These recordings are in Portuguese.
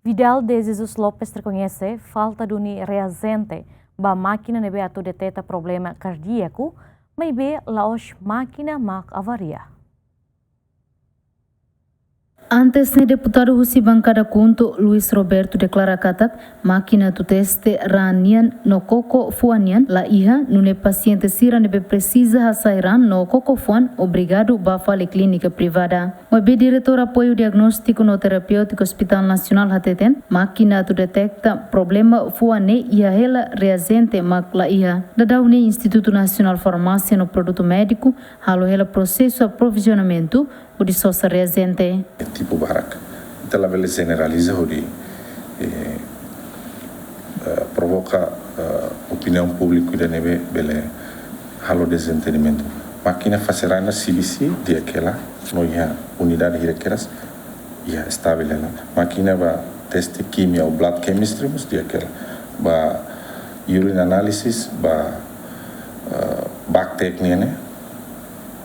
Vidal De Jesus Lopes rekonhese falta duni reajente ba máquina nebe atu deteta problema cardíaco, maibe laos máquina mak avaria. Antes, o deputado Russi bancada Kunto Luis Roberto declara katak máquina tu teste ranian no koko fuanian la iha nune paciente sira nebe precisa hasairan no koko fuan obrigado ba fale clínica privada. Mobe diretor apoio diagnóstico no terapêutico Hospital Nacional Hateten, máquina tu detecta problema fuane ia hela reagente mak la iha. Dadaune Instituto Nacional Farmácia no produto médico, halo hela processo aprovisionamento o de sosa reagente. Tipo barraca. Então, ela generaliza o de provoca opinião pública da neve bele halo desentendimento. Máquina facerá na CBC de aquela no ia unidade hierarqueiras ia estável ela. Máquina va teste química ou blood chemistry de aquela va urine analysis va bactéria né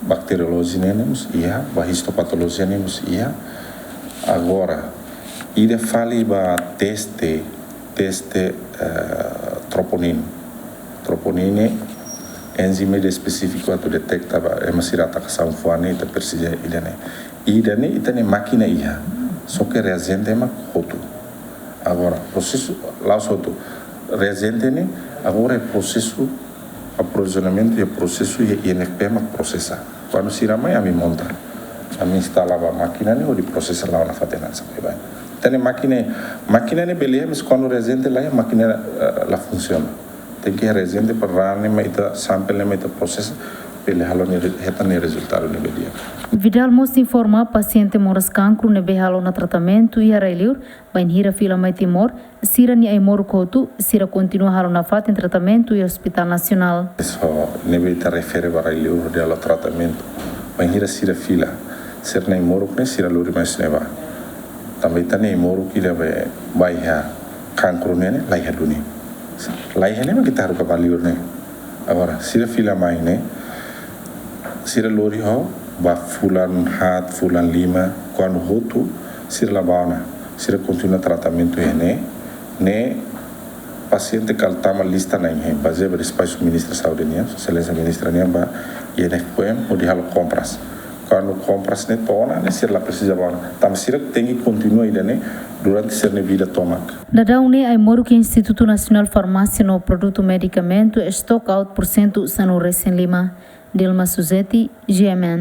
bacteriologia nemos ia va histopatologia nemos ia. Agora, ele fala ba teste troponina. Troponina enzima específico atu detecta ba emasirata kasam fuane ita precisa idane. Idane itane máquina ia. Só que reagente é makoto. Agora, processo lá soto reagente ne agora é processo aprovisionamento e processo INFP mak processar. Quando sirama a me monta. A me instalava a máquina ou de processar lá na fatena sabe bem. Tem máquina ne beleza mas quando reagente lá a máquina lá funciona. Tem que reagente para rane mas ita sample mas ita processa ele halo ne reta ne resultado ne belia. Vidal most informa paciente moras cancro ne behalo na tratamento e arailiur bain hira fila mai timor sira ni ai mor kotu sira continua halo na fat em tratamento e hospital nacional. Isso ne beta refere para arailiur de alo tratamento bain hira sira fila ser na imoro que sira luri mais neva também tá na imoro que deve vai ha cancro ne lá ha duni lá ha ne mas kita harus kavaliur ne agora sira fila mai ne sira luri ho ba fulan hat fulan lima quando roto sira labana sira continua tratamento ne paciente caltama lista na em base sobre espaço ministra saúde ne excelência ministra ne ba INFP ou de halo compras quando compras ne tona ne sira la precisa bona tam sira tem que continuar né durante ser ne vida tomac. Dadaune ai moro que Instituto Nacional Farmácia no produto medicamento stock out % sano recém lima Dilma Suzeti GMN.